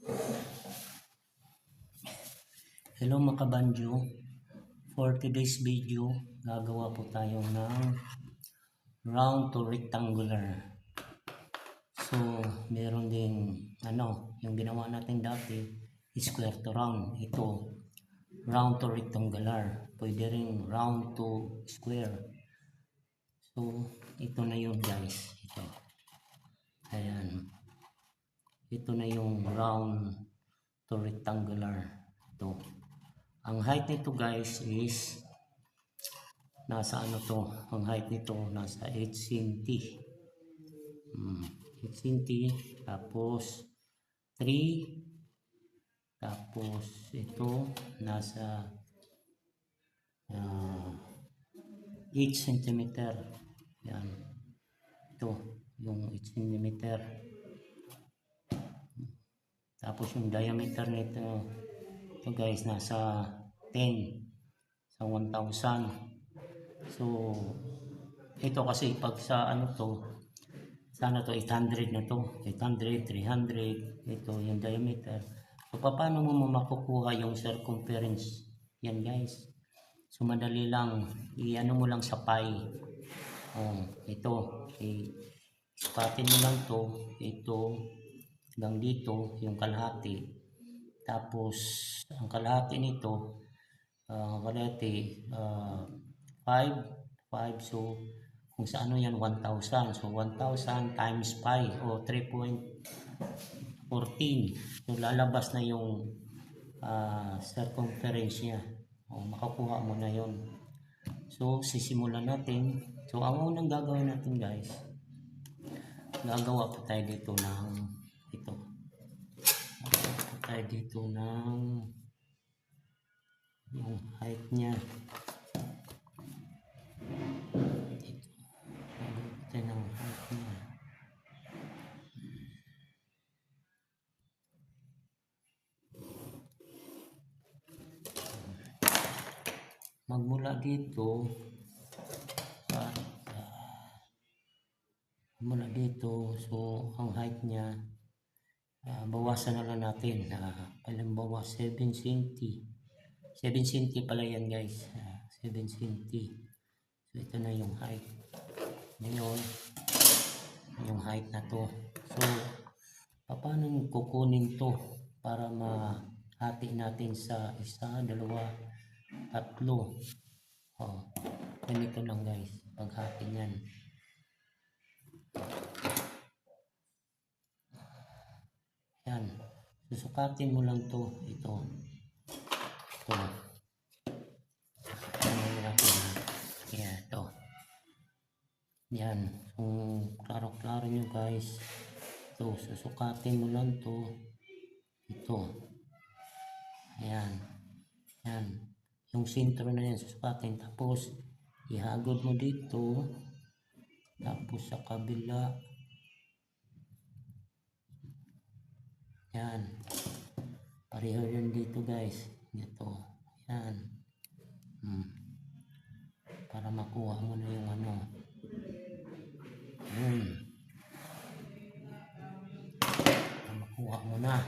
Hello mga kabanjo, for today's video gagawa po tayo ng round to rectangular. So meron din yung ginawa natin dati, square to round. Ito round to rectangular, pwede rin round to square. So ito na yun guys, ayan, ito na yung round to rectangular. Ito ang height nito guys is nasa ang height nito nasa 8 cm. 8 cm, tapos 3, tapos ito nasa 8 cm. Yan, ito yung 8 cm. Tapos yung diameter nito guys nasa 10 sa 1,000. So ito kasi pag sa sana to 800 na to, 800, 300, ito yung diameter. So paano mo makukuha yung circumference? Yan guys, so madali lang, i-ano mo lang sa pi. Ito ispatin mo lang to, ito hanggang dito yung kalahati. Tapos ang kalahati nito 5, so kung sa yan 1,000, so 1,000 times pi o 3.14, so lalabas na yung circumference nya. Makakuha mo na yon. So sisimulan natin. So ang unang gagawin natin guys, gagawa pa tayo dito ng yung height nya. Magmula dito so ang height nya bawasan na lang natin, halimbawa 7 cm. 7 cm pala yan guys, 7 cm. So ito na yung height ngayon, yung height na to. So paano kukunin to para mahati natin sa 1, 2, 3? Ganito lang guys paghati nyan. Yan, susukatin mo lang to, ito. Yan, ito. Yan, kung klaro-klaro nyo guys, ito, susukatin mo lang to, ito. Ayan, yan, yung sentro na yan susukatin, tapos ihagod mo dito, tapos sa kabila. Yan, pareho yun dito guys, ito. Yan, para makuha mo na yung para makuha mo na.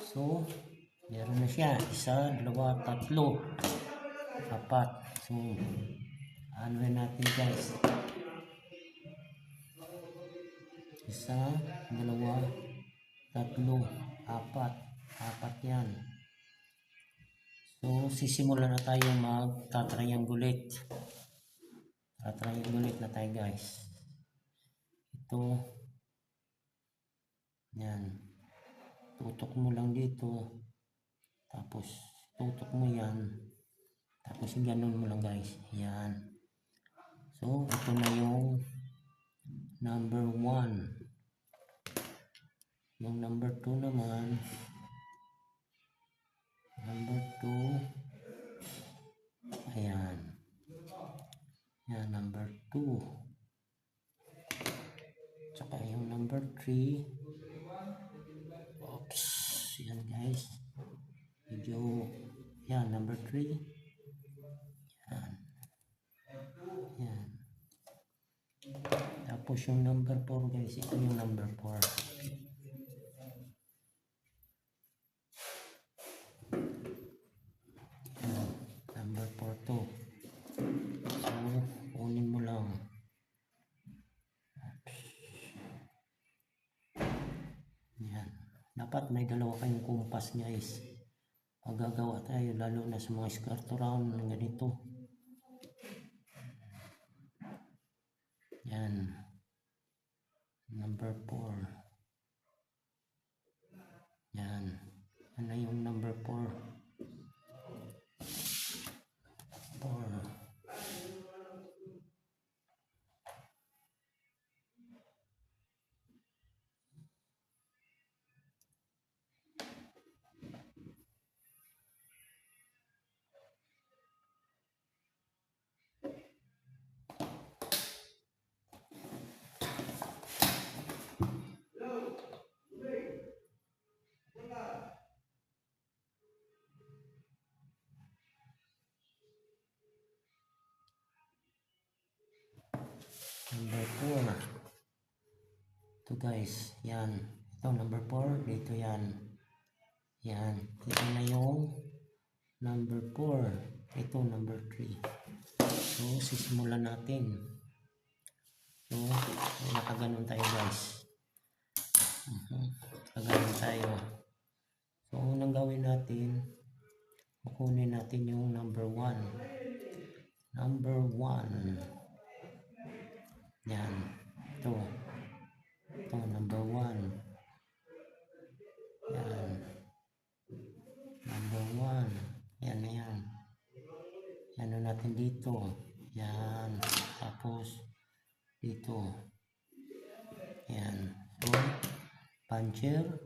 So meron na siya, 1, 2, 3, 4. So ano rin natin guys, 1, 2, 3, 4 yan. So sisimulan na tayo mag-triangulate. Triangulate na tayo guys. Ito, yan, tutok mo lang dito, tapos tutok mo yan, tapos ganun mo lang guys. Yan, so ito na yung number 1. Yung number 2 naman, ayan, yan, number 2. Tsaka yung number 3, oops, yan guys, medyo, yan, number 3, yan. Tapos yung number 4 guys, ito yung number 4. dapat may dalawa kayong kumpas guys. Pag gagawa tayo, lalo na sa mga skirt round ng ganito. Yan. Number 4. Yan. Ano yung number 4? 4. Number 4. Ito guys, yan. Ito number 4, dito yan. Yan. Ito na yung number 4. Ito number 3. So, sisimulan natin. So, nakaganon tayo guys. Nakaganon tayo. So, unang gawin natin, kukunin natin yung number 1. Number 1. Yan. Ito. Ito, number 1. Yan. Number 1. Yan na yan. Yan na natin dito. Yan. Tapos, dito. Yan. So, puncher.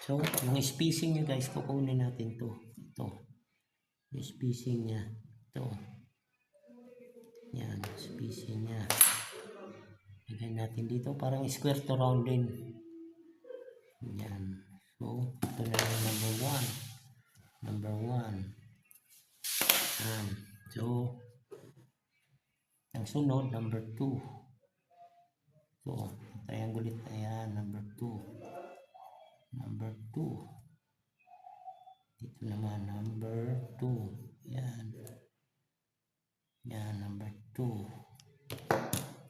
So, yung spacing niya guys, kukunin natin to. Ito. Yung spacing niya. Ito. Yan, spacing niya. Lagyan natin dito, parang square to round din. Yan. So, ito na yung number 1. Number 1. Yan. So, ang sunod, number 2. So, triangle ulit. Ayan, number 2. Number 2. Dito naman, number 2. Yan. Yan, number 2.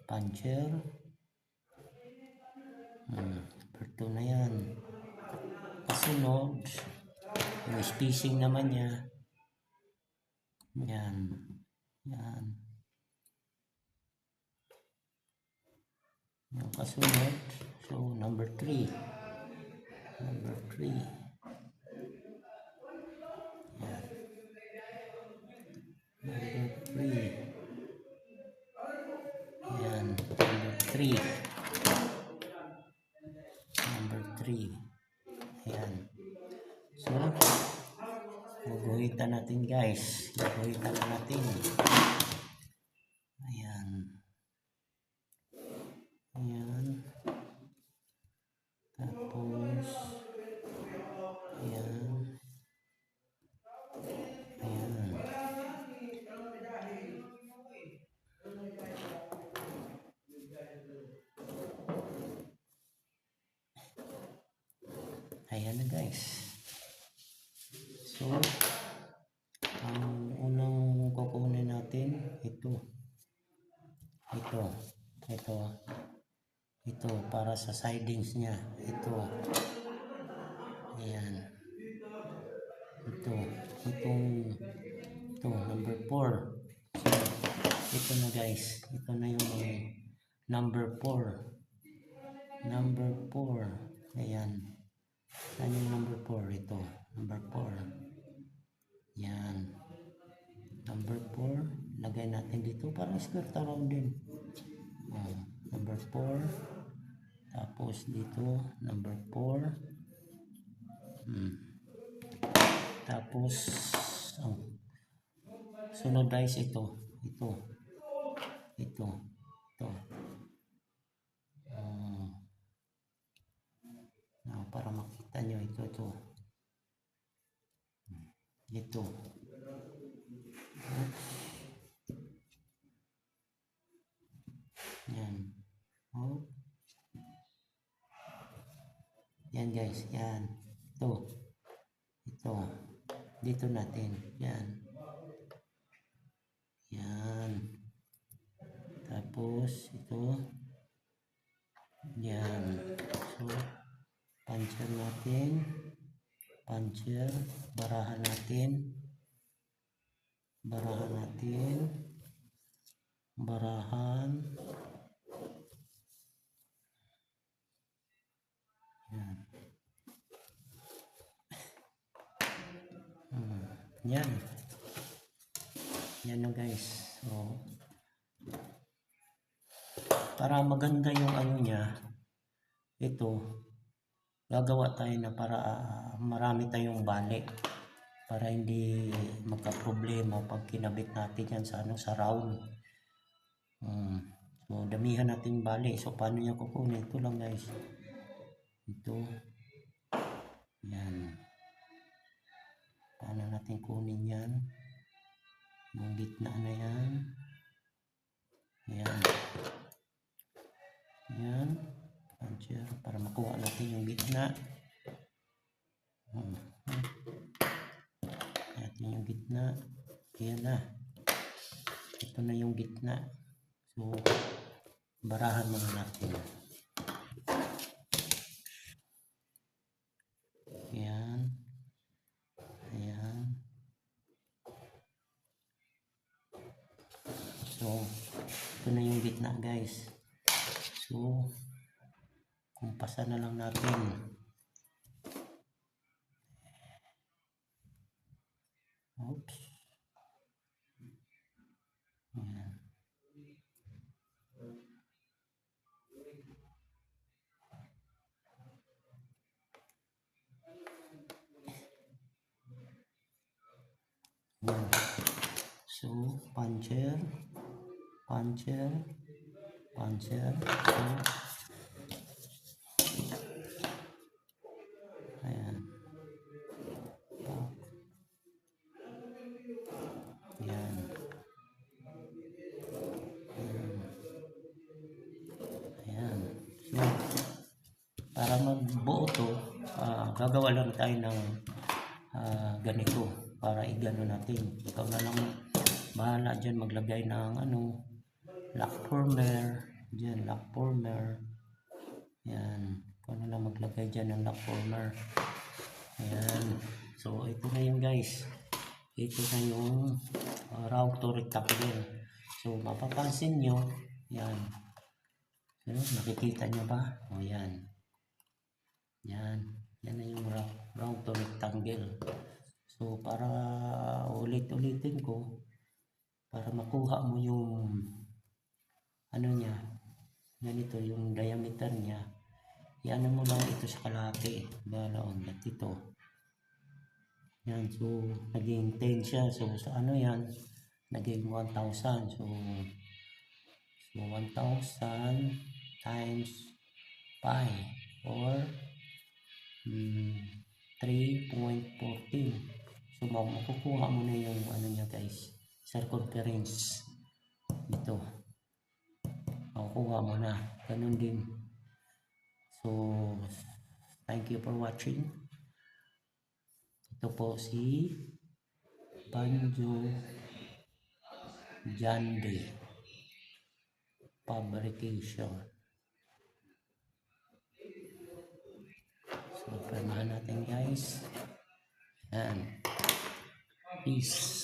Puncher. Number 2 na yan. Kasunod, yung spacing naman niya. Yan. Yan. Yung kasunod, so number 3. Number 3. Yan. Number 3. Yan. Number 3. Number 3. Ayan. So, guguhitan natin guys. Guguhitan natin. Ayan. Ayan. Tapos, ayan. Ayan. Ayan na guys. So, ang unang kukunin natin, ito. Ito para sa sidings niya. Ito. Ayan. Ito, number 4. So, ito na guys. Ito na yung number 4. Number 4. Ayan. Saan yung number 4? Ito. Number 4. Yan. Number 4. Lagay natin dito. Parang square around din. Number 4. Tapos dito. Number 4. Tapos sunod guys ito. Para makita nyo ito. Yan. Yan guys, yan. Ito. Dito natin. Yan. Tapos ito. Yan. So, puncher natin, puncher, barahan natin, barahan, yan. Yan. Yan o guys. So, para maganda yung ano niya, ito, gagawa tayo na para marami tayong bali. Para hindi magka-problema pag kinabit natin yan sa, sa round. So, damihan natin bali. So, paano niya kukunin? Ito lang guys. Ito. Yan. Paano natin kunin yan? Yung gitna na yan. Yan. Yan. Puncher. Para makuha natin yung gitna. Natin yung gitna. Yan na. Ito na yung gitna. So, barahan muna natin. Yan. Ayan. So, ito na yung gitna guys. So, kumpasan na lang natin. Oops. Ayan. Ayan. So, puncher. So, ayan. Ayan. Ayan. So, para magbuo to, gagawa lang tayo ng ganito para igano natin. Ikaw na lang bahala dyan maglagay ng lock former. Dyan, lock former. Yan. Ikaw na lang maglagay dyan ng lock former. Ayan. So, ito na yun guys. Ito na yung round to rectangle. So, mapapansin nyo, yan. So, nakikita nyo ba? O, yan. Yan. Yan na yung round to rectangle. So, para ulit-ulitin ko, para makuha mo yung niya, ganito yung diameter niya, iano mo lang ito sa kalahati. Balaon at ito. Yan, so naging 10 siya. So sa yan, naging 1,000. So 1,000 times 5 or 3.14. So makukuha mo na yung niya guys, circumference ito. Makukuha mo na. Ganun din. So thank you for watching. Ito po si Banjo Jande Fabrication. So, permahan natin guys. Yan. Peace.